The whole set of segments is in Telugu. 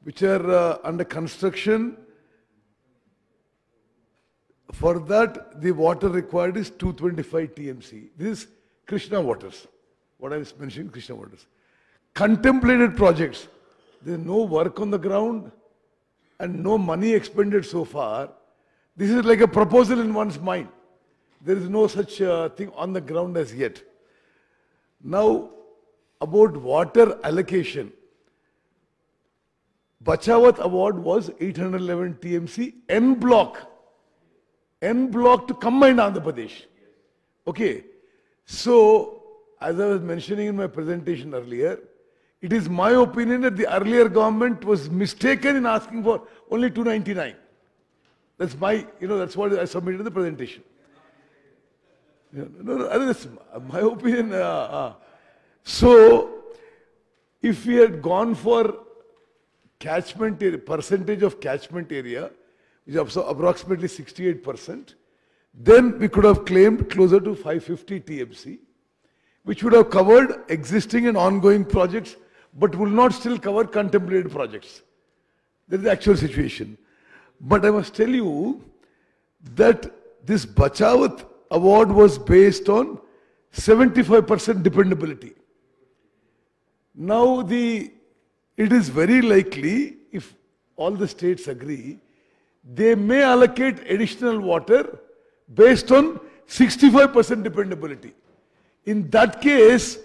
which are under construction. For that, the water required is 225 TMC. This is Krishna waters. What I was mentioning, Krishna waters. Contemplated projects. There is no work on the ground and no money expended so far. This is like a proposal in one's mind. There is no such thing on the ground as yet. Now, about water allocation. Bachawat award was 811 TMC N block. N block to combined Andhra Pradesh. Okay. So, as I was mentioning in my presentation earlier, it is my opinion that the earlier government was mistaken in asking for only 299. That's my, that's what I submitted in the presentation. No, that's my opinion. So, if we had gone for catchment area, percentage of catchment area, which is approximately 68%, then we could have claimed closer to 550 TMC, which would have covered existing and ongoing projects, but will not still cover contemplated projects. That is the actual situation. But I must tell you that this Bachawat award was based on 75% dependability. Now it is very likely, if all the states agree, they may allocate additional water based on 65% dependability. In that case,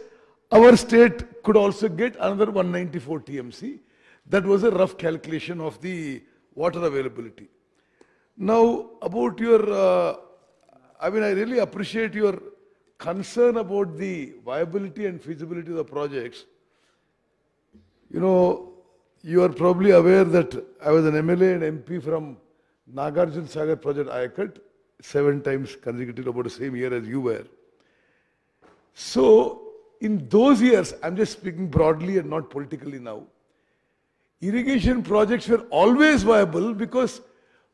our state could also get another 194 TMC. That was a rough calculation of the water availability. Now, about your, I really appreciate your concern about the viability and feasibility of the projects. You are probably aware that I was an MLA and MP from Nagarjuna Sagar project Ayakat, 7 times consecutive about the same year as you were. So, in those years, I'm just speaking broadly and not politically now, irrigation projects were always viable because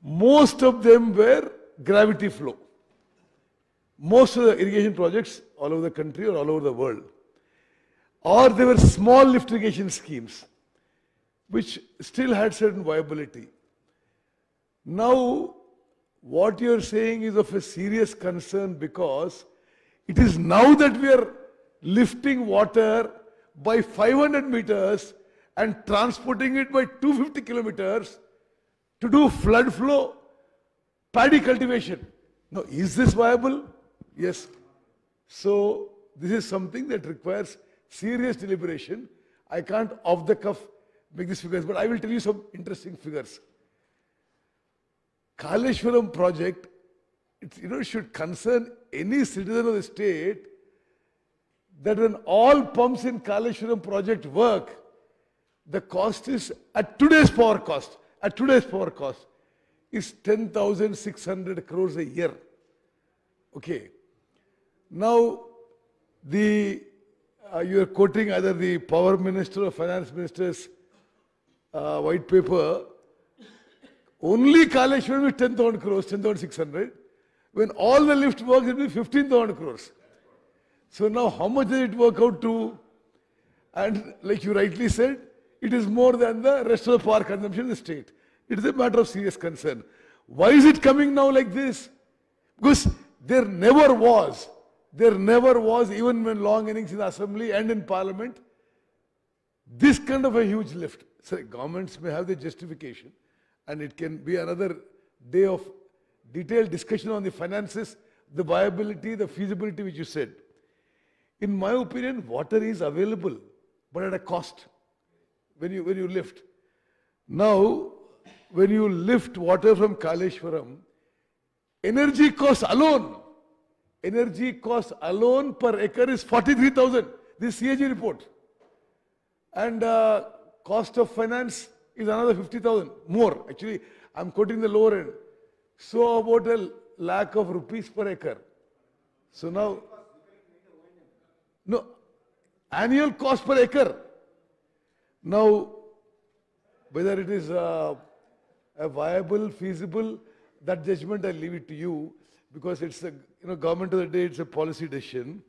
most of them were gravity flow. Most of the irrigation projects all over the country or all over the world. Or they were small lift irrigation schemes, which still had certain viability. Now, what you're saying is of a serious concern because it is now that we are lifting water by 500 meters and transporting it by 250 kilometers to do flood flow, paddy cultivation. Now, is this viable? Yes. So, this is something that requires serious deliberation. I can't off the cuff make these figures, but I will tell you some interesting figures. Kaleshwaram project, it should concern any citizen of the state that when all pumps in Kaleshwaram project work, the cost is at today's power cost is 10,600 crores a year. Okay. Now, you are quoting either the power minister or finance minister's white paper. Only Kaleshwaram is 10,000 crores, 10,600. When all the lift works, it will be 15,000 crores. So now how much does it work out to? And like you rightly said, it is more than the rest of the power consumption in the state. It is a matter of serious concern. Why is it coming now like this? Because there never was, even when long innings in the assembly and in parliament, this kind of a huge lift. So governments may have the justification, and it can be another day of detailed discussion on the finances, the viability, the feasibility which you said. In my opinion, water is available, but at a cost when you lift. Now, when you lift water from Kaleshwaram, energy cost alone per acre is 43,000. This CAG report. And cost of finance is another 50,000 more. Actually, I'm quoting the lower end. So about a lakh of rupees per acre. So now, no, annual cost per acre. Now, whether it is a viable, feasible, that judgment I leave it to you, because it's a government of the day, it's a policy decision.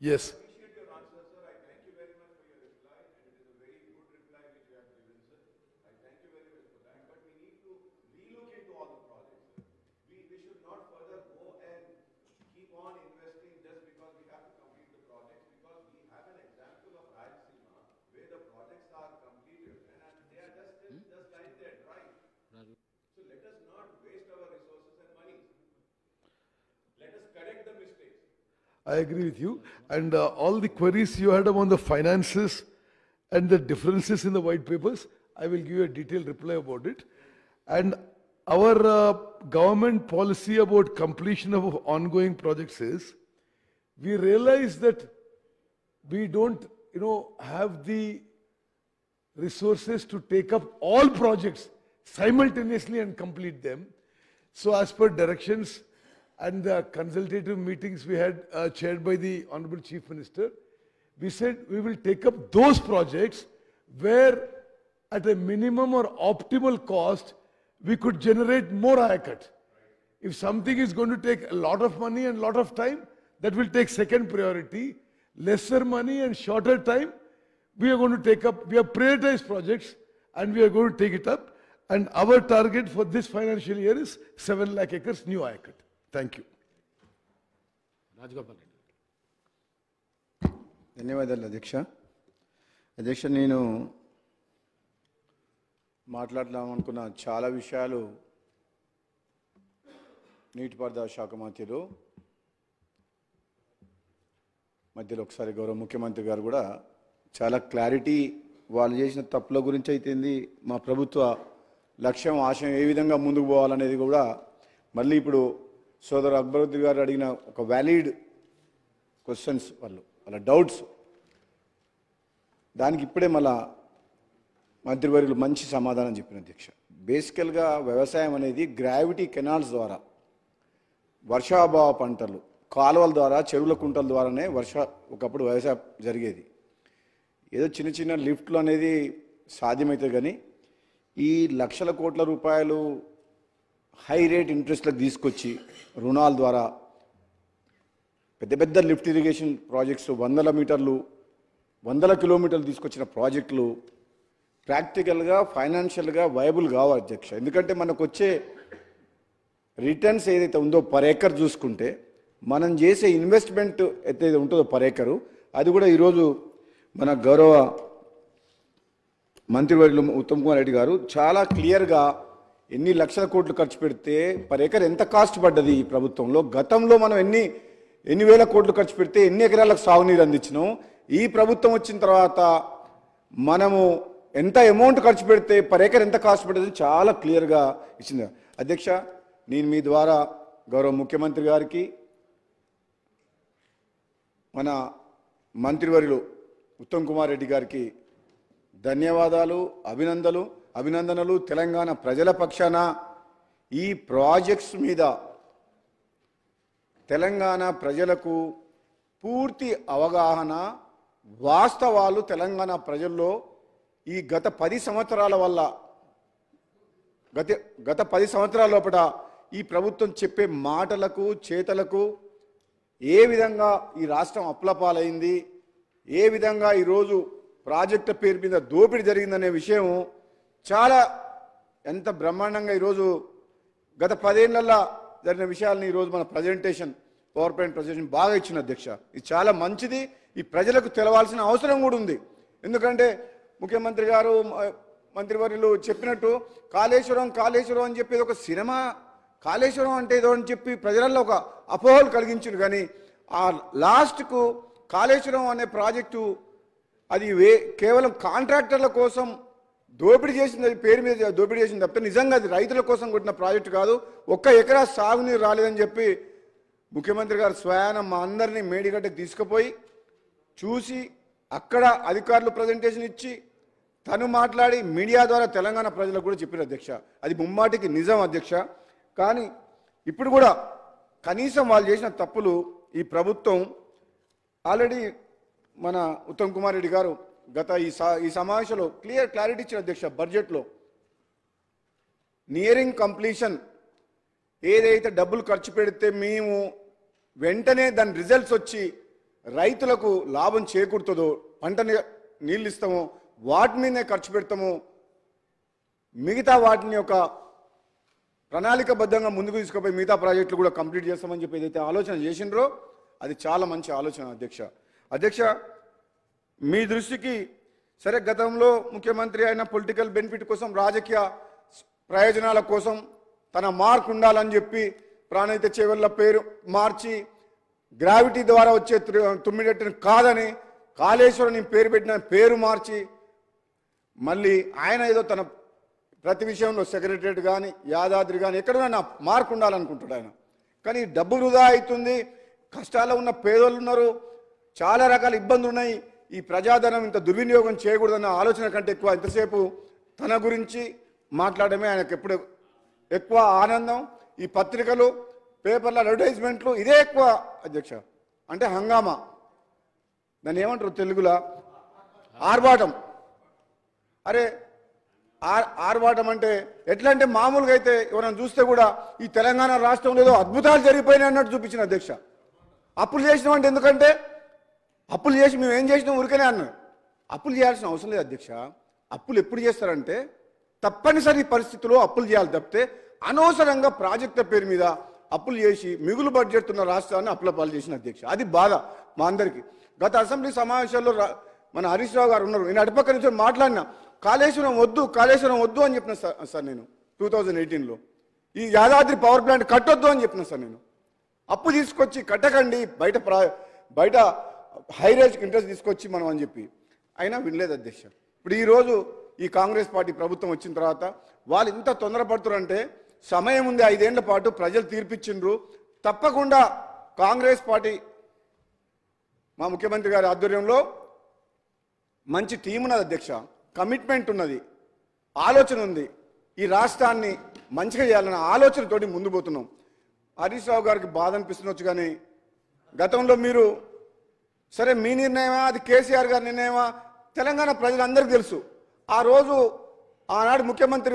Yes. I agree with you. And all the queries you had on the finances and the differences in the white papers, I will give you a detailed reply about it. And our government policy about completion of ongoing projects is, we realize that we don't, have the resources to take up all projects simultaneously and complete them. So as per directions and the consultative meetings we had chaired by the Honorable Chief Minister, we said we will take up those projects where at a minimum or optimal cost, we could generate more Ayakat. If something is going to take a lot of money and a lot of time, that will take second priority. Lesser money and shorter time, we are going to take up, we have prioritized projects and we are going to take it up. And our target for this financial year is 7 lakh acres new Ayakat. Thank you. Rajagopal Reddy. ధన్యవాదాలు అధ్యక్ష. అధ్యక్ష, నేను మాట్లాడదామనుకున్న చాలా విషయాలు నీటిపారుదల శాఖ మంత్రులు మధ్యలో ఒకసారి గౌరవ ముఖ్యమంత్రి గారు కూడా చాలా క్లారిటీ వాళ్ళు చేసిన తప్పుల గురించి అయితేంది, మా ప్రభుత్వ లక్ష్యం ఆశయం ఏ విధంగా ముందుకు పోవాలనేది కూడా మళ్ళీ ఇప్పుడు సోదరు అక్బరుద్దీన్ గారు అడిగిన ఒక వ్యాలిడ్ క్వశ్చన్స్, వాళ్ళ డౌట్స్, దానికి ఇప్పుడే మళ్ళా మంత్రివర్యులు మంచి సమాధానం చెప్పిన అధ్యక్ష. బేసికల్గా వ్యవసాయం అనేది గ్రావిటీ కెనాల్స్ ద్వారా, వర్షాభావ పంటలు, కాలువల ద్వారా, చెరువుల కుంటల ద్వారానే ఒకప్పుడు వ్యవసాయం జరిగేది. ఏదో చిన్న చిన్న లిఫ్ట్లు అనేది సాధ్యమవుతుంది, కానీ ఈ లక్షల కోట్ల రూపాయలు హై రేట్ ఇంట్రెస్ట్లకు తీసుకొచ్చి రుణాల ద్వారా పెద్ద పెద్ద లిఫ్ట్ ఇరిగేషన్ ప్రాజెక్ట్స్, 100 మీటర్లు 100 కిలోమీటర్లు తీసుకొచ్చిన ప్రాజెక్టులు ప్రాక్టికల్గా ఫైనాన్షియల్గా వైబుల్ కావాలి అధ్యక్ష. ఎందుకంటే మనకు వచ్చే రిటర్న్స్ ఏదైతే ఉందో పర్ ఏకర్ చూసుకుంటే, మనం చేసే ఇన్వెస్ట్మెంట్ ఏదైతే ఉంటుందో పర్ ఏకరు, అది కూడా ఈరోజు మన గౌరవ మంత్రివర్యులు ఉత్తమ్ కుమార్ రెడ్డి గారు చాలా క్లియర్గా ఎన్ని లక్షల కోట్లు ఖర్చు పెడితే పర్ ఏకర్ ఎంత కాస్ట్ పడ్డది ఈ ప్రభుత్వంలో, గతంలో మనం ఎన్ని వేల కోట్లు ఖర్చు పెడితే ఎన్ని ఎకరాలకు సాగునీరు అందించినాం, ఈ ప్రభుత్వం వచ్చిన తర్వాత మనము ఎంత అమౌంట్ ఖర్చు పెడితే పర్ ఏకర్ ఎంత కాస్ట్ పడ్డది చాలా క్లియర్గా ఇచ్చింది అధ్యక్ష. నేను మీ ద్వారా గౌరవ ముఖ్యమంత్రి గారికి, మన మంత్రివర్యులు ఉత్తమ్ కుమార్ రెడ్డి గారికి ధన్యవాదాలు, అభినందనలు. తెలంగాణ ప్రజల పక్షాన ఈ ప్రాజెక్ట్స్ మీద తెలంగాణ ప్రజలకు పూర్తి అవగాహన, వాస్తవాలు తెలంగాణ ప్రజల్లో ఈ గత 10 సంవత్సరాల వల్ల, గత 10 సంవత్సరాల లోపల ఈ ప్రభుత్వం చెప్పే మాటలకు, చేతలకు ఏ విధంగా ఈ రాష్ట్రం అప్లపాలైంది, ఏ విధంగా ఈరోజు ప్రాజెక్టు పేరు మీద దోపిడీ జరిగిందనే విషయం చాలా ఎంత బ్రహ్మాండంగా ఈరోజు గత 10 ఏళ్లలో జరిగిన విషయాలని ఈరోజు మన ప్రజెంటేషన్, పవర్ పాయింట్ ప్రజెంటేషన్ బాగా ఇచ్చిన అధ్యక్ష. ఇది చాలా మంచిది, ఈ ప్రజలకు తెలవాల్సిన అవసరం కూడా ఉంది. ఎందుకంటే ముఖ్యమంత్రి గారు, మంత్రివర్యులు చెప్పినట్టు కాళేశ్వరం అని చెప్పేది ఒక సినిమా, కాళేశ్వరం అంటే ఏదో అని చెప్పి ప్రజలలో ఒక అపోహలు కలిగించారు. కానీ ఆ లాస్ట్కు కాళేశ్వరం అనే ప్రాజెక్టు అది కేవలం కాంట్రాక్టర్ల కోసం దోపిడీ చేసింది, అది పేరు మీద దోపిడీ చేసింది తప్పితే నిజంగా అది రైతుల కోసం కొట్టిన ప్రాజెక్టు కాదు. 1 ఎకరా సాగునీరు రాలేదని చెప్పి ముఖ్యమంత్రి గారు స్వయాన మా అందరినీ మేడిగడ్డకు తీసుకుపోయి చూసి, అక్కడ అధికారులు ప్రజెంటేషన్ ఇచ్చి, తను మాట్లాడి మీడియా ద్వారా తెలంగాణ ప్రజలకు కూడా చెప్పిన అధ్యక్ష. అది ముమ్మాటికి నిజం అధ్యక్ష. కానీ ఇప్పుడు కూడా కనీసం వాళ్ళు చేసిన తప్పులు ఈ ప్రభుత్వం ఆల్రెడీ మన ఉత్తమ్ కుమార్ రెడ్డి గారు గత ఈ సమావేశంలో క్లారిటీ ఇచ్చిన అధ్యక్ష. బడ్జెట్లో నియరింగ్ కంప్లీషన్ ఏదైతే డబ్బులు ఖర్చు పెడితే మేము వెంటనే దాని రిజల్ట్స్ వచ్చి రైతులకు లాభం చేకూరుతుందో, పంట నీళ్ళు ఇస్తామో వాటి మీదనే ఖర్చు పెడతామో, మిగతా వాటిని ఒక ప్రణాళికబద్ధంగా ముందుకు తీసుకుపోయి మిగతా ప్రాజెక్టులు కూడా కంప్లీట్ చేస్తామని చెప్పి ఏదైతే ఆలోచన చేసిండ్రో అది చాలా మంచి ఆలోచన అధ్యక్ష. మీ దృష్టికి సరే, గతంలో ముఖ్యమంత్రి అయిన పొలిటికల్ బెనిఫిట్ కోసం, రాజకీయ ప్రయోజనాల కోసం తన మార్క్ ఉండాలని చెప్పి ప్రాణహిత చేవెళ్ళ పేరు మార్చి గ్రావిటీ ద్వారా వచ్చే తుమ్మిడెట్టుని కాదని కాళేశ్వరం పేరు పెట్టిన పేరు మార్చి మళ్ళీ ఆయన ఏదో తన ప్రతి విషయంలో సెక్రటరేట్ కానీ యాదాద్రి కానీ ఎక్కడైనా మార్క్ ఉండాలనుకుంటాడు ఆయన. కానీ డబ్బు వృధా అవుతుంది, కష్టాల్లో ఉన్న పేదోళ్ళు ఉన్నారు, చాలా రకాల ఇబ్బందులు ఉన్నాయి. ఈ ప్రజాధనం ఇంత దుర్వినియోగం చేయకూడదన్న ఆలోచన కంటే ఎక్కువ ఇంతసేపు తన గురించి మాట్లాడమే ఆయనకు ఎప్పుడు ఎక్కువ ఆనందం. ఈ పత్రికలు, పేపర్ల అడ్వర్టైజ్మెంట్లు ఇదే ఎక్కువ అధ్యక్ష. అంటే హంగామా, దాన్ని ఏమంటారు తెలుగులో, ఆర్భాటం. అరే ఆర్భాటం అంటే ఎట్లా అంటే మామూలుగా అయితే ఎవరైనా చూస్తే కూడా ఈ తెలంగాణ రాష్ట్రంలో ఏదో అద్భుతాలు జరిగిపోయినాయి అన్నట్టు చూపించిన అధ్యక్ష. అప్పులు చేసినాం అంటే ఎందుకంటే అప్పులు చేసి మేము ఏం చేసినాం ఊరికనే అన్నాం. అప్పులు చేయాల్సిన అవసరం లేదు అధ్యక్ష. అప్పులు ఎప్పుడు చేస్తారంటే తప్పనిసరి పరిస్థితుల్లో అప్పులు చేయాలి తప్పితే అనవసరంగా ప్రాజెక్టుల పేరు మీద అప్పులు చేసి మిగులు బడ్జెట్ ఉన్న రాష్ట్రాన్ని అప్పుల పాలు చేసిన అధ్యక్ష. అది బాధ మా అందరికీ. గత అసెంబ్లీ సమావేశాల్లో మన హరీష్ రావు గారు ఉన్నారు, నేను అటుపక్క నుంచి మాట్లాడినా కాళేశ్వరం వద్దు అని చెప్పిన సార్ నేను 2018లో. ఈ యాదాద్రి పవర్ ప్లాంట్ కట్టొద్దు అని చెప్పిన సార్ నేను. అప్పు తీసుకొచ్చి కట్టకండి, బయట హైరేజ్కి ఇంట్రెస్ట్ తీసుకొచ్చి మనం అని చెప్పి అయినా వినలేదు అధ్యక్ష. ఇప్పుడు ఈరోజు ఈ కాంగ్రెస్ పార్టీ ప్రభుత్వం వచ్చిన తర్వాత వాళ్ళు ఇంత తొందరపడుతున్నారంటే సమయం ఉంది, 5 ఏళ్ల పాటు ప్రజలు తీర్పిచ్చిండ్రు. తప్పకుండా కాంగ్రెస్ పార్టీ మా ముఖ్యమంత్రి గారి ఆధ్వర్యంలో మంచి టీం ఉన్నది అధ్యక్ష, కమిట్మెంట్ ఉన్నది, ఆలోచన ఉంది. ఈ రాష్ట్రాన్ని మంచిగా చేయాలన్న ఆలోచనతోటి ముందు పోతున్నాం. హరీష్ రావు గారికి బాధ అనిపిస్తుండొచ్చు, కానీ గతంలో మీరు సరే మీ నిర్ణయమా అది కేసీఆర్ గారి నిర్ణయమా తెలంగాణ ప్రజలందరికీ తెలుసు. ఆ రోజు ఆనాడు ముఖ్యమంత్రి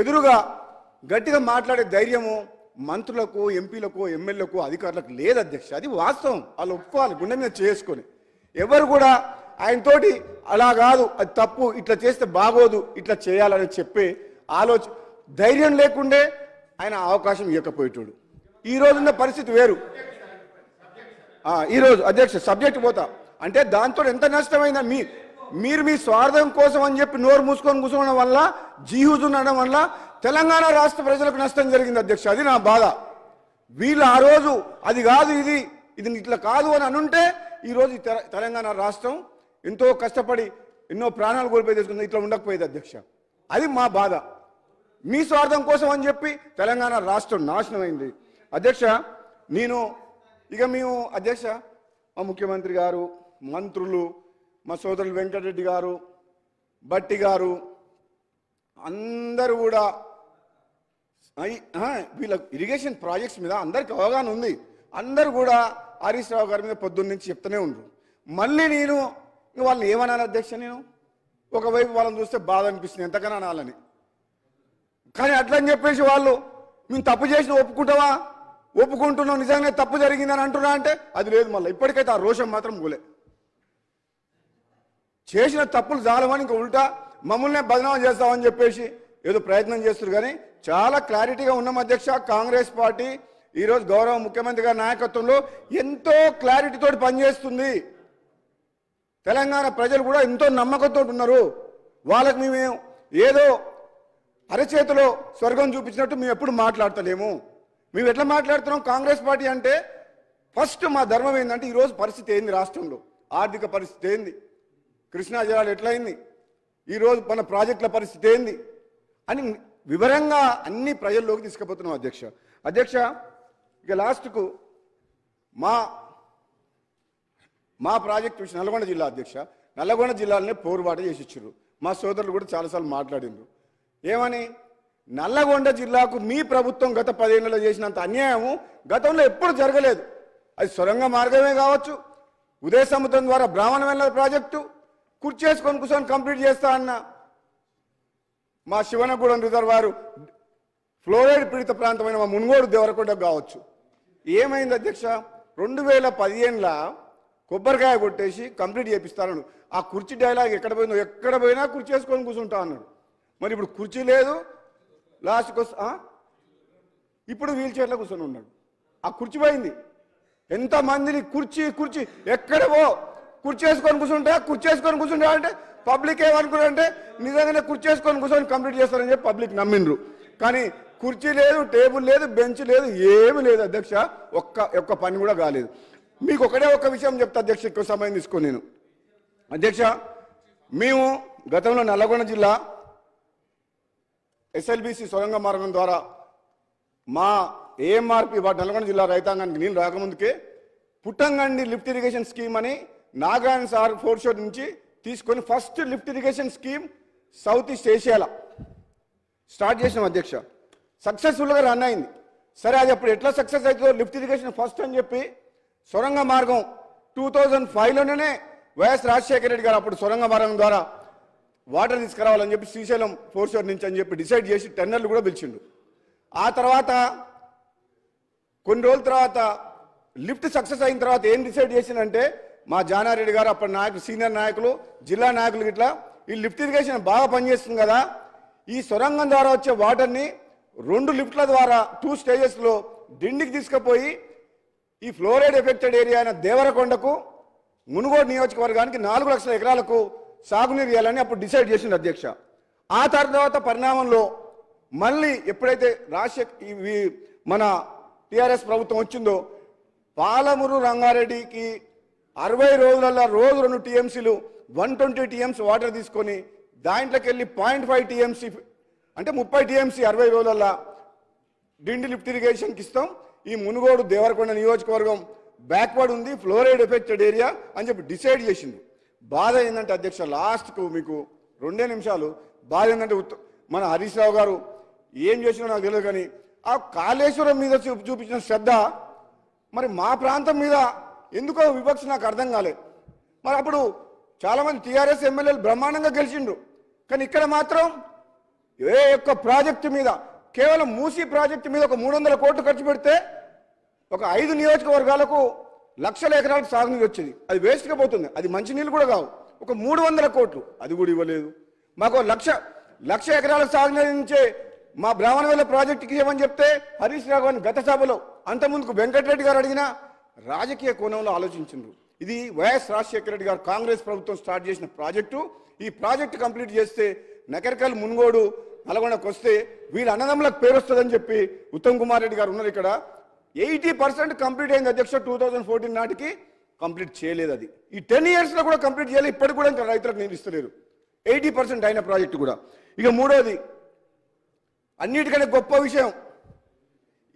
ఎదురుగా గట్టిగా మాట్లాడే ధైర్యము మంత్రులకు, ఎంపీలకు, ఎమ్మెల్యేలకు, అధికారులకు లేదు అధ్యక్ష. అది వాస్తవం, వాళ్ళు ఒప్పుకోవాలి గుండె మీద చేసుకొని. ఎవరు కూడా ఆయనతోటి అలా కాదు, అది తప్పు, ఇట్లా చేస్తే బాగోదు, ఇట్లా చేయాలని చెప్పే ఆలోచన ధైర్యం లేకుండే ఆయన అవకాశం ఇవ్వకపోయేటోడు. ఈ రోజున్న పరిస్థితి వేరు. ఈరోజు అధ్యక్ష సబ్జెక్ట్ పోతా అంటే దాంతో ఎంత నష్టమైందా, మీరు మీ స్వార్థం కోసం అని చెప్పి నోరు మూసుకొని కూర్చోవడం వల్ల, జీహూజు ఉండడం వల్ల తెలంగాణ రాష్ట్ర ప్రజలకు నష్టం జరిగింది అధ్యక్ష. అది నా బాధ. వీళ్ళు ఆ రోజు అది కాదు, ఇది ఇట్లా కాదు అని అనుంటే ఈరోజు తెలంగాణ రాష్ట్రం ఎంతో కష్టపడి ఎన్నో ప్రాణాలు కోల్పోయి తీసుకుంది, ఇట్లా ఉండకపోయేది అధ్యక్ష. అది మా బాధ. మీ స్వార్థం కోసం అని చెప్పి తెలంగాణ రాష్ట్రం నాశనం అయింది అధ్యక్ష. మేము అధ్యక్ష మా ముఖ్యమంత్రి గారు, మంత్రులు, మా సోదరులు వెంకటరెడ్డి గారు, బట్టి గారు అందరూ కూడా వీళ్ళ ఇరిగేషన్ ప్రాజెక్ట్స్ మీద అందరికి అవగాహన ఉంది. అందరూ కూడా హరీష్ రావు గారి మీద పొద్దున్న నుంచి చెప్తూనే ఉండరు. మళ్ళీ నేను వాళ్ళని ఏమన్నాను అధ్యక్ష, నేను ఒకవైపు వాళ్ళని చూస్తే బాధ అనిపిస్తుంది, ఎంతకన్నా అనాలని. కానీ అట్లని చెప్పేసి వాళ్ళు మేము తప్పు చేసిన ఒప్పుకుంటున్నాం, నిజంగానే తప్పు జరిగిందని అంటున్నా అంటే అది లేదు. మళ్ళీ ఇప్పటికైతే ఆ రోషం మాత్రం పోలే. చేసిన తప్పులు చాలమని ఇంకా ఉల్టా మమ్మల్నే బదనామం చేస్తామని చెప్పేసి ఏదో ప్రయత్నం చేస్తారు. కానీ చాలా క్లారిటీగా ఉన్నాం అధ్యక్ష. కాంగ్రెస్ పార్టీ ఈరోజు గౌరవ ముఖ్యమంత్రి గారి నాయకత్వంలో ఎంతో క్లారిటీతో పనిచేస్తుంది. తెలంగాణ ప్రజలు కూడా ఎంతో నమ్మకంతో ఉన్నారు. వాళ్ళకి మేము ఏదో అరచేతిలో స్వర్గం చూపించినట్టు మేము ఎప్పుడు మాట్లాడతలేము. మేము ఎట్లా మాట్లాడుతున్నాం, కాంగ్రెస్ పార్టీ అంటే ఫస్ట్ మా ధర్మం ఏంటంటే ఈరోజు పరిస్థితి ఏంది, రాష్ట్రంలో ఆర్థిక పరిస్థితి ఏంది, కృష్ణా జలాలు ఎట్లయింది, ఈరోజు మన ప్రాజెక్టుల పరిస్థితి ఏంది అని వివరంగా అన్ని ప్రజల్లోకి తీసుకుపోతున్నాం అధ్యక్ష. ఇక లాస్ట్కు మా ప్రాజెక్టు విషయం నల్గొండ జిల్లా అధ్యక్ష. నల్గొండ జిల్లాలోనే పోరుబాటు చేసి ఇచ్చారు. మా సోదరులు కూడా చాలాసార్లు మాట్లాడిండ్రు. ఏమని, నల్లగొండ జిల్లాకు మీ ప్రభుత్వం గత 10 ఏళ్లలో చేసినంత అన్యాయము గతంలో ఎప్పుడు జరగలేదు. అది సొరంగ మార్గమే కావచ్చు, ఉదయ సముద్రం ద్వారా బ్రాహ్మణ వెల్ల ప్రాజెక్టు కూర్చేసుకొని కూర్చొని కంప్లీట్ చేస్తా అన్న మా శివనగూడెం రిజర్వాయర్ ఫ్లోరైడ్ పీడిత ప్రాంతమైన మా మున్గోడు దేవరకొండ కావచ్చు. ఏమైంది అధ్యక్ష, 2015లో కొబ్బరికాయ కొట్టేసి కంప్లీట్ చేపిస్తాను. ఆ కుర్చీ డైలాగ్ ఎక్కడ పోయినా కుర్చీ వేసుకొని కూర్చుంటా అన్నాడు. మరి ఇప్పుడు కుర్చీ లేదు, లాస్ట్కి ఇప్పుడు వీల్ చైర్లో కూర్చొని ఉన్నాడు. ఆ కుర్చీ పోయింది. ఎంతమందిని కుర్చీ ఎక్కడవో కుర్చీ వేసుకొని కూర్చుంటా అంటే పబ్లిక్ ఏమనుకున్నారంటే నిజంగానే కుర్చీ వేసుకొని కూర్చొని కంప్లీట్ చేస్తారని చెప్పి పబ్లిక్ నమ్మిండ్రు. కానీ కుర్చీ లేదు, టేబుల్ లేదు, బెంచ్ లేదు, ఏమి లేదు అధ్యక్ష. ఒక్క పని కూడా కాలేదు. మీకు ఒక విషయం చెప్తా అధ్యక్ష, ఎక్కువ సమయం తీసుకో నేను. అధ్యక్ష, మేము గతంలో నల్లగొండ జిల్లా SLBC సొరంగ మార్గం ద్వారా మా AMRP నల్గొండ జిల్లా రైతాంగానికి నీళ్ళు రాకముందుకే పుట్టంగండి లిఫ్ట్ ఇరిగేషన్ స్కీమ్ అని నాగాయణ సార్ ఫోర్ షోర్ నుంచి తీసుకొని first lift irrigation scheme south east ఏషియాలో స్టార్ట్ చేసినాం అధ్యక్ష. సక్సెస్ఫుల్గా రన్ అయింది. సరే, అది అప్పుడు ఎట్లా సక్సెస్ అవుతుందో లిఫ్ట్ ఇరిగేషన్ ఫస్ట్ అని చెప్పి సొరంగ మార్గం 2005లోనే వైఎస్ రాజశేఖర రెడ్డి గారు అప్పుడు సొరంగ మార్గం ద్వారా వాటర్ తీసుకురావాలని చెప్పి శ్రీశైలం ఫోర్ షోర్ నుంచి అని చెప్పి డిసైడ్ చేసి టెండర్లు కూడా పిలిచిండు. ఆ తర్వాత కొన్ని రోజుల తర్వాత లిఫ్ట్ సక్సెస్ అయిన తర్వాత ఏం డిసైడ్ చేసిందంటే మా జానారెడ్డి గారు అప్పటి నాయకులు, సీనియర్ నాయకులు, జిల్లా నాయకులు ఇట్లా ఈ లిఫ్ట్ ఇరిగేషన్ బాగా పనిచేస్తుంది కదా, ఈ సొరంగం ద్వారా వచ్చే వాటర్ని 2 లిఫ్ట్ల ద్వారా 2 స్టేజెస్లో డిండికి తీసుకుపోయి ఈ ఫ్లోరైడ్ ఎఫెక్టెడ్ ఏరియా అయిన దేవరకొండకు మునుగోడు నియోజకవర్గానికి 4 లక్షల ఎకరాలకు సాగునీరు ఇవ్వాలని అప్పుడు డిసైడ్ చేసింది అధ్యక్ష. ఆ తర్వాత పరిణామంలో మళ్ళీ ఎప్పుడైతే మన టీఆర్ఎస్ ప్రభుత్వం వచ్చిందో పాలమూరు రంగారెడ్డికి 60 రోజులలో రోజు 2 TMCలు 120 TMC వాటర్ తీసుకొని దాంట్లోకి వెళ్ళి 0.5 TMC అంటే 30 TMC 60 రోజులలో డిండి లిఫ్ట్ ఇరిగేషన్కి ఇస్తాం. ఈ మునుగోడు దేవరకొండ నియోజకవర్గం బ్యాక్వర్డ్ ఉంది, ఫ్లోరైడ్ ఎఫెక్టెడ్ ఏరియా అని చెప్పి డిసైడ్ చేసింది. బాధ ఏంటంటే అధ్యక్ష, లాస్ట్కు మీకు 2 నిమిషాలు బాధ ఏంటంటే మన హరీష్ రావు గారు ఏం చేసినా నాకు తెలియదు, కానీ ఆ కాళేశ్వరం మీద చూపించిన శ్రద్ధ మరి మా ప్రాంతం మీద ఎందుకో వివక్ష నాకు అర్థం కాలేదు. మరి అప్పుడు చాలామంది టీఆర్ఎస్ ఎమ్మెల్యేలు బ్రహ్మాండంగా గెలిచిండ్రు, కానీ ఇక్కడ మాత్రం ఏ ఒక్క ప్రాజెక్టు మీద, కేవలం మూసీ ప్రాజెక్టు మీద ఒక 300 కోట్లు ఖర్చు పెడితే ఒక 5 నియోజకవర్గాలకు లక్షల ఎకరాలకు సాగునీరు వచ్చేది. అది వేస్ట్గా పోతుంది, అది మంచినీళ్ళు కూడా కావు. ఒక 300 కోట్లు అది కూడా ఇవ్వలేదు. మాకు లక్ష ఎకరాలకు సాగునీరు నుంచే మా బ్రాహ్మణవేల ప్రాజెక్టుకి ఏమని చెప్తే హరీష్ రావు గారిని గత సభలో అంతకుముందుకు వెంకటరెడ్డి గారు అడిగినా రాజకీయ కోణంలో ఆలోచించారు. ఇది వైఎస్ రాజశేఖర రెడ్డి గారు కాంగ్రెస్ ప్రభుత్వం స్టార్ట్ చేసిన ప్రాజెక్టు. ఈ ప్రాజెక్టు కంప్లీట్ చేస్తే నకరికల్, మునుగోడు, నల్గొండకు వస్తే వీళ్ళ అన్నదమ్ములకు పేరు వస్తుందని చెప్పి ఉత్తమ్ కుమార్ రెడ్డి గారు ఉన్నారు ఇక్కడ. 80% కంప్లీట్ అయింది అధ్యక్ష. 2014 నాటికి కంప్లీట్ చేయలేదు. అది ఈ 10 ఇయర్స్లో కూడా కంప్లీట్ చేయలేదు. ఇప్పటికి కూడా ఇంకా రైతులకు నీళ్ళు ఇస్తలేరు. 80% అయిన ప్రాజెక్టు కూడా. ఇక మూడోది, అన్నిటికంటే గొప్ప విషయం,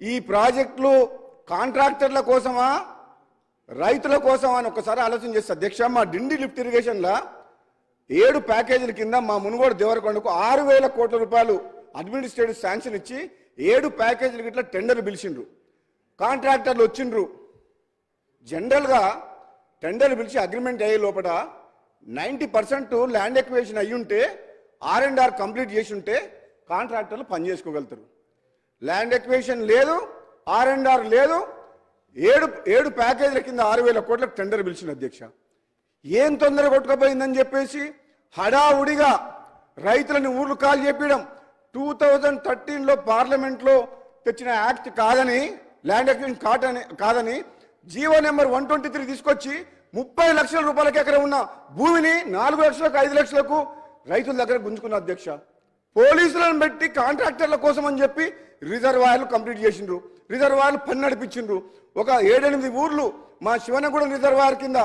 ఈ ప్రాజెక్టులు కాంట్రాక్టర్ల కోసమా రైతుల కోసమా అని ఒకసారి ఆలోచన చేస్తే అధ్యక్ష, మా డిండి లిఫ్ట్ ఇరిగేషన్లో 7 ప్యాకేజీల కింద మా మునుగోడు దేవరకొండకు 6,000 కోట్ల రూపాయలు అడ్మినిస్ట్రేటివ్ శాంక్షన్ ఇచ్చి 7 ప్యాకేజీలకి ఇట్లా టెండర్లు పిలిచిండ్రు. కాంట్రాక్టర్లు వచ్చిండ్రు. జనరల్గా టెండర్లు పిలిచి అగ్రిమెంట్ అయ్యే లోపల 90% ల్యాండ్ ఎక్విజిషన్ అయ్యి ఉంటే, R&R కంప్లీట్ చేసి ఉంటే కాంట్రాక్టర్లు పని చేసుకోగలుగుతారు. ల్యాండ్ ఎక్విజిషన్ లేదు, R&R లేదు. 7 ప్యాకేజీల కింద 6,000 కోట్లకు టెండర్ పిలిచిన అధ్యక్ష. ఏం తొందర కొట్టుకుపోయిందని చెప్పేసి హడావుడిగా రైతులని ఊర్లు కాల్ చెప్పడం. 2013లో పార్లమెంట్లో తెచ్చిన యాక్ట్ కాదని, ల్యాండ్ ఎక్విజిషన్ కాదని జీవో నెంబర్ 123 తీసుకొచ్చి 30 లక్షల రూపాయలకి ఎకరం ఉన్న భూమిని 4 లక్షలకు 5 లక్షలకు రైతుల దగ్గర గుంజుకున్న అధ్యక్ష. పోలీసులను పెట్టి కాంట్రాక్టర్ల కోసం అని చెప్పి రిజర్వాయర్లు కంప్లీట్ చేసిండ్రు. రిజర్వాయర్లు పని నడిపించిండ్రు. ఒక 7-8 ఊర్లు మా శివనగూడెం రిజర్వాయర్ కింద,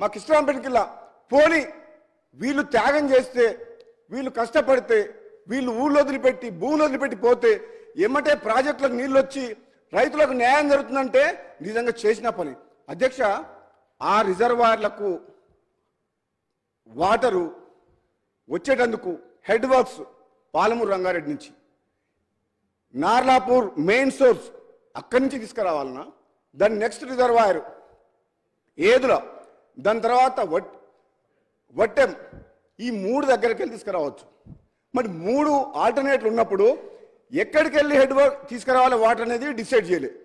మా కృష్ణరాంపేట కింద పోని వీళ్ళు త్యాగం చేస్తే, వీళ్ళు కష్టపడితే, వీళ్ళు ఊళ్ళో వదిలిపెట్టి భూములు వదిలిపెట్టి పోతే ఎమ్మటే ప్రాజెక్టులకు నీళ్ళు వచ్చి రైతులకు న్యాయం జరుగుతుందంటే నిజంగా చేసిన పని అధ్యక్ష. ఆ రిజర్వాయర్లకు వాటరు వచ్చేటందుకు హెడ్ వర్క్స్ పాలమూరు రంగారెడ్డి నుంచి, నార్లాపూర్ మెయిన్ సోర్స్ అక్కడి నుంచి తీసుకురావాలన్నా, దాని నెక్స్ట్ రిజర్వాయర్ ఏదుల, దాని తర్వాత వట్టెం, ఈ 3 దగ్గరికి వెళ్ళి తీసుకురావచ్చు. మరి 3 ఆల్టర్నేట్లు ఉన్నప్పుడు ఎక్కడికి వెళ్ళి హెడ్ వర్క్ తీసుకురావాలి వాటర్ అనేది డిసైడ్ చేయలేదు.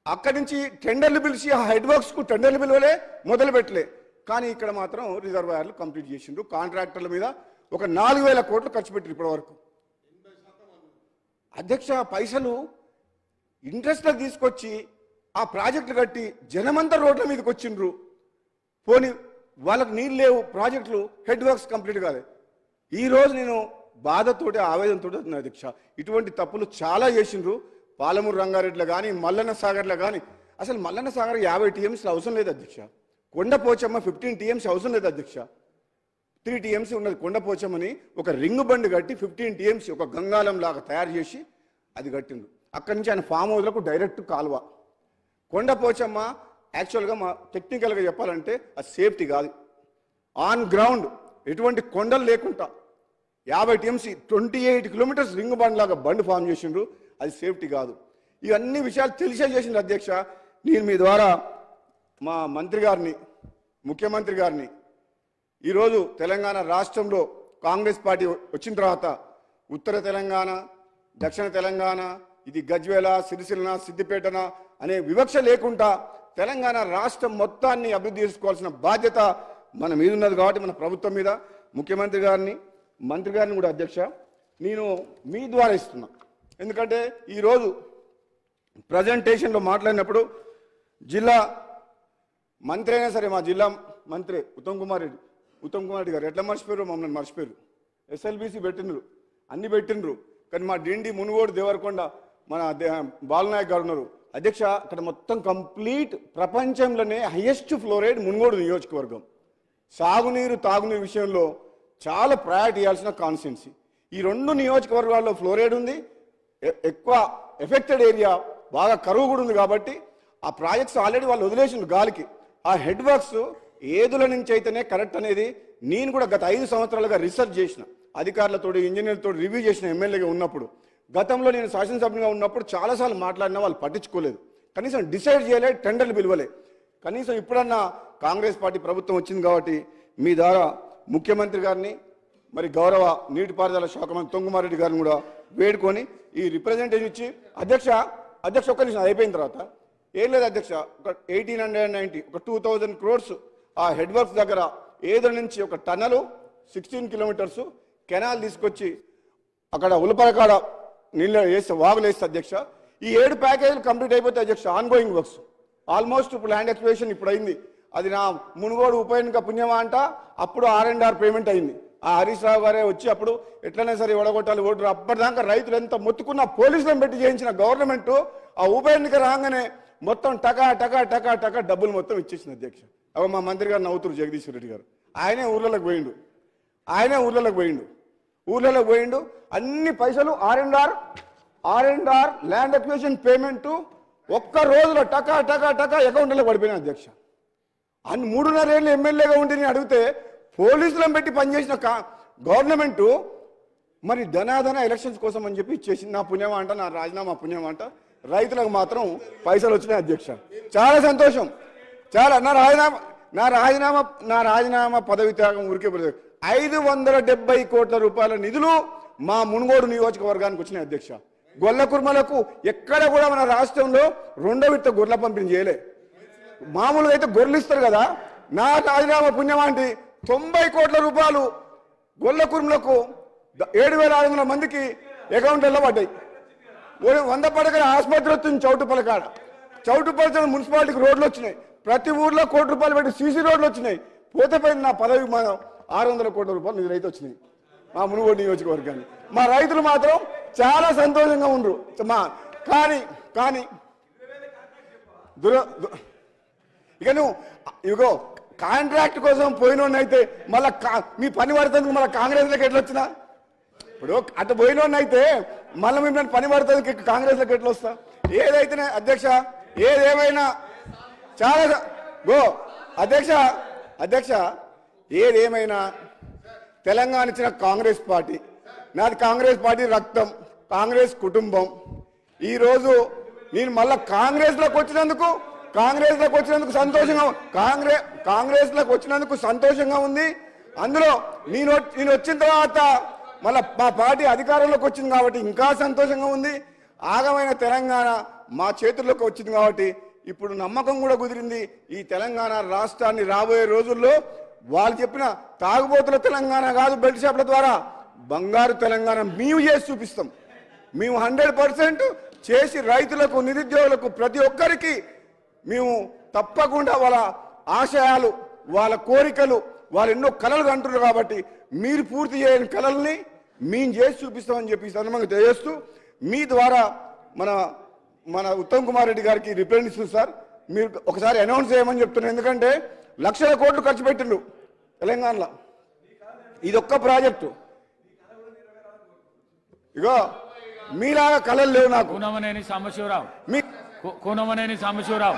అక్కడి నుంచి టెండర్లు పిలిచి ఆ హెడ్ వర్క్స్కు టెండర్లు పిలవలే, మొదలు పెట్టలే. కానీ ఇక్కడ మాత్రం రిజర్వాయర్లు కంప్లీట్ చేసిండ్రు. కాంట్రాక్టర్ల మీద ఒక 4,000 కోట్లు ఖర్చు పెట్టారు ఇప్పటి వరకు. అధ్యక్ష, పైసలు ఇంట్రెస్ట్లో తీసుకొచ్చి ఆ ప్రాజెక్టులు కట్టి జనమంతా రోడ్ల మీదకి వచ్చిండ్రు. పోనీ వాళ్ళకు నీళ్ళు లేవు, ప్రాజెక్టులు హెడ్ వర్క్స్ కంప్లీట్ కాలేదు. ఈరోజు నేను బాధతోటి ఆవేదనతో అధ్యక్ష, ఇటువంటి తప్పులు చాలా చేసిండ్రు. పాలమూరు రంగారెడ్డిలో కానీ మల్లన్న సాగర్లో కానీ, అసలు మల్లన్న సాగర్ 50 TMC అవసరం లేదు అధ్యక్ష. కొండపోచమ్మ 15 TMC అవసరం లేదు అధ్యక్ష. 3 TMC ఉన్నది కొండపోచమ్మని ఒక రింగ్ బండ్ కట్టి 15 TMC ఒక గంగాలం లాగా తయారు చేసి అది కట్టిండు. అక్కడి నుంచి ఆయన ఫామ్ హౌస్లకు డైరెక్ట్ కాలువ. కొండపోచమ్మ యాక్చువల్గా మా టెక్నికల్గా చెప్పాలంటే అది సేఫ్టీ కాదు. ఆన్ గ్రౌండ్ ఎటువంటి కొండలు లేకుండా 50 TMC 28 కిలోమీటర్స్ రింగ్ బండ్ లాగా బండ్ ఫామ్ చేసిండ్రు. అది సేఫ్టీ కాదు. ఇవన్నీ విషయాలు తెలిసే చేసిండ్రు అధ్యక్ష. నేను మీ ద్వారా మా మంత్రి గారిని, ముఖ్యమంత్రి గారిని, ఈరోజు తెలంగాణ రాష్ట్రంలో కాంగ్రెస్ పార్టీ వచ్చిన తర్వాత ఉత్తర తెలంగాణ, దక్షిణ తెలంగాణ, ఇది గజ్వేల, సిరిసిల్ల, సిద్దిపేటన అనే వివక్ష లేకుండా తెలంగాణ రాష్ట్రం మొత్తాన్ని అభివృద్ధి చేసుకోవాల్సిన బాధ్యత మన మీద ఉన్నది. కాబట్టి మన ప్రభుత్వం మీద ముఖ్యమంత్రి గారిని, మంత్రి గారిని కూడా అధ్యక్ష నేను మీ ద్వారా ఇస్తున్నా. ఎందుకంటే ఈరోజు ప్రజెంటేషన్లో మాట్లాడినప్పుడు జిల్లా మంత్రి అయినా సరే, మా జిల్లా మంత్రి ఉత్తమ్ కుమార్ రెడ్డి గారు ఎట్లా మర్చిపోయారు, మమ్మల్ని మర్చిపోయారు. SLBC పెట్టిండ్రు, అన్ని పెట్టిండ్రు. కానీ మా డిండి, మునుగోడు, దేవరకొండ మన బాలనాయక్ గారు ఉన్నారు అధ్యక్ష. అక్కడ మొత్తం కంప్లీట్ ప్రపంచంలోనే హైయెస్ట్ ఫ్లోరైడ్ మునుగోడు నియోజకవర్గం. సాగునీరు, తాగునీరు విషయంలో చాలా ప్రయారిటీ ఇవ్వాల్సిన కాన్స్టిట్యున్సీ. ఈ 2 నియోజకవర్గాల్లో ఫ్లోరైడ్ ఉంది, ఎక్కువ ఎఫెక్టెడ్ ఏరియా, బాగా కరువు కూడా ఉంది. కాబట్టి ఆ ప్రాజెక్ట్స్ ఆల్రెడీ వాళ్ళు వదిలేసిండ్రు గాలికి. ఆ హెడ్ వర్క్స్ ఏదుల నుంచి అయితేనే కరెక్ట్ అనేది నేను కూడా గత 5 సంవత్సరాలుగా రీసెర్చ్ చేసిన, అధికారులతో, ఇంజనీర్లతో రివ్యూ చేసిన ఎమ్మెల్యేగా ఉన్నప్పుడు. గతంలో నేను శాసనసభ్యునిగా ఉన్నప్పుడు చాలాసార్లు మాట్లాడినా వాళ్ళు పట్టించుకోలేదు, కనీసం డిసైడ్ చేయలేదు, టెండర్లు పిలవలే. కనీసం ఇప్పుడన్నా కాంగ్రెస్ పార్టీ ప్రభుత్వం వచ్చింది కాబట్టి మీ ద్వారా ముఖ్యమంత్రి గారిని, మరి గౌరవ నీటిపారుదల శాఖ మంత్రి ఉత్తమ్ రెడ్డి గారిని కూడా వేడుకొని ఈ రిప్రజెంటేషన్ ఇచ్చి అధ్యక్ష ఒక్క నిమిషం అయిపోయిన తర్వాత ఏం లేదు అధ్యక్ష, ఒక 1890 ఒక 2000 crores ఆ హెడ్ వర్క్స్ దగ్గర ఏదో నుంచి ఒక టన్నలు 16 kilometers కెనాల్ తీసుకొచ్చి అక్కడ ఉలపరకాడ నీళ్ళు వేస్తే, వాగులు వేస్తే అధ్యక్ష ఈ 7 ప్యాకేజీలు కంప్లీట్ అయిపోతాయి అధ్యక్ష. ఆన్గోయింగ్ వర్క్స్ ఆల్మోస్ట్ ఇప్పుడు ల్యాండ్ ఎక్స్ప్లోరేషన్ ఇప్పుడు అయింది. అది నా మునుగోడు ఉప ఎన్నిక పుణ్యమా అంట. అప్పుడు R&R పేమెంట్ అయింది. ఆ హరీష్ రావు గారే వచ్చి అప్పుడు ఎట్లనే సరే ఓడగొట్టాలి ఓటు, అప్పటిదాకా రైతులు ఎంత మొత్తుకున్న పోలీసులను పెట్టి చేయించిన గవర్నమెంట్ ఆ ఉప ఎన్నిక రాగానే మొత్తం టకా టకా టకా టకా డబ్బులు మొత్తం ఇచ్చేసింది అధ్యక్ష. అవ మా మంత్రి గారు నవ్వుతురు జగదీశ్వర్ రెడ్డి గారు. ఆయనే ఊర్లలోకి పోయిండు. అన్ని పైసలు R&R ల్యాండ్ అక్విజిషన్ పేమెంట్ ఒక్క రోజులో టకా టకా టకా అకౌంట్లో పడిపోయినా అధ్యక్ష. అన్ని 3.5 ఏళ్ళు ఎమ్మెల్యేగా ఉండి నేను అడిగితే పోలీసులను పెట్టి పనిచేసిన గవర్నమెంట్ మరి ధనాధన ఎలక్షన్స్ కోసం అని చెప్పి ఇచ్చేసింది. నా పుణ్యం అంట, నా రాజీనామా పుణ్యం అంట. రైతులకు మాత్రం పైసలు వచ్చినాయి అధ్యక్ష. చాలా సంతోషం. చాలా నా రాజీనామా పదవి త్యాగం ఊరికే 570 కోట్ల రూపాయల నిధులు మా మునుగోడు నియోజకవర్గానికి వచ్చినాయి అధ్యక్ష. గొల్ల కుర్మలకు ఎక్కడ కూడా మన రాష్ట్రంలో 2వ విడత గొర్రెల పంపిణీ చేయలే. మామూలుగా అయితే గొర్రెలు ఇస్తారు కదా, నా రాజీనామా పుణ్యం అంటే 90 కోట్ల రూపాయలు గొల్ల కుర్మలకు 7,500 మందికి అకౌంట్లలో పడ్డాయి. 100 పడకల ఆసుపత్రి వచ్చింది చౌటుపల్లి మున్సిపాలిటీకి రోడ్లు వచ్చినాయి. ప్రతి ఊర్లో ₹1 కోటి పెట్టి సీసీ రోడ్లు వచ్చినాయి. పోతే పోయింది నా పదవి 600 కోట్ల రూపాయలు నిధులైతే వచ్చినాయి మా మునుగోడు నియోజకవర్గాన్ని. మా రైతులు మాత్రం చాలా సంతోషంగా ఉండరు. కానీ ఇక నువ్వు ఇగో కాంట్రాక్ట్ కోసం పోయినోన్నైతే మళ్ళీ మీ పని పడుతుంది, మళ్ళీ కాంగ్రెస్లోకి ఎట్లా వచ్చినా? ఇప్పుడు అటు పోయినోన్నైతే మళ్ళీ మిమ్మల్ని పని పడుతుంది, కాంగ్రెస్లోకి ఎట్లా వస్తా? ఏదైతేనే అధ్యక్ష, ఏదేమైనా చాలా అధ్యక్ష ఏదేమైనా తెలంగాణ ఇచ్చిన కాంగ్రెస్ పార్టీ, నాది కాంగ్రెస్ పార్టీ రక్తం, కాంగ్రెస్ కుటుంబం. ఈరోజు నేను మళ్ళీ కాంగ్రెస్లోకి వచ్చినందుకు సంతోషంగా ఉంది. అందులో నేను వచ్చిన తర్వాత మళ్ళీ మా పార్టీ అధికారంలోకి వచ్చింది కాబట్టి ఇంకా సంతోషంగా ఉంది. ఆగమైన తెలంగాణ మా చేతుల్లోకి వచ్చింది కాబట్టి ఇప్పుడు నమ్మకం కూడా కుదిరింది. ఈ తెలంగాణ రాష్ట్రాన్ని రాబోయే రోజుల్లో వాళ్ళు చెప్పిన తాగుబోతుల తెలంగాణ కాదు, బెల్ట్ షాప్ల ద్వారా బంగారు తెలంగాణ మేము చేసి చూపిస్తాం. మేము 100% చేసి రైతులకు, నిరుద్యోగులకు, ప్రతి ఒక్కరికి మేము తప్పకుండా వాళ్ళ ఆశయాలు, వాళ్ళ కోరికలు, వాళ్ళు ఎన్నో కలలు కంటున్నారు కాబట్టి మీరు పూర్తి చేయని కలల్ని మేము చేసి చూపిస్తామని చెప్పి సందర్భంగా తెలియజేస్తూ మీ ద్వారా మన ఉత్తమ్ కుమార్ రెడ్డి గారికి రిప్రజెంటేషన్ సార్ మీరు ఒకసారి అనౌన్స్ చేయమని చెప్తున్నాను. ఎందుకంటే లక్షల కోట్లు ఖర్చు పెట్టిండు తెలంగాణలో. ఇదొక్క ప్రాజెక్టు. ఇగో మీలాగా కళలు లేవు నాకు. కూనమనేని సాంబశివరావు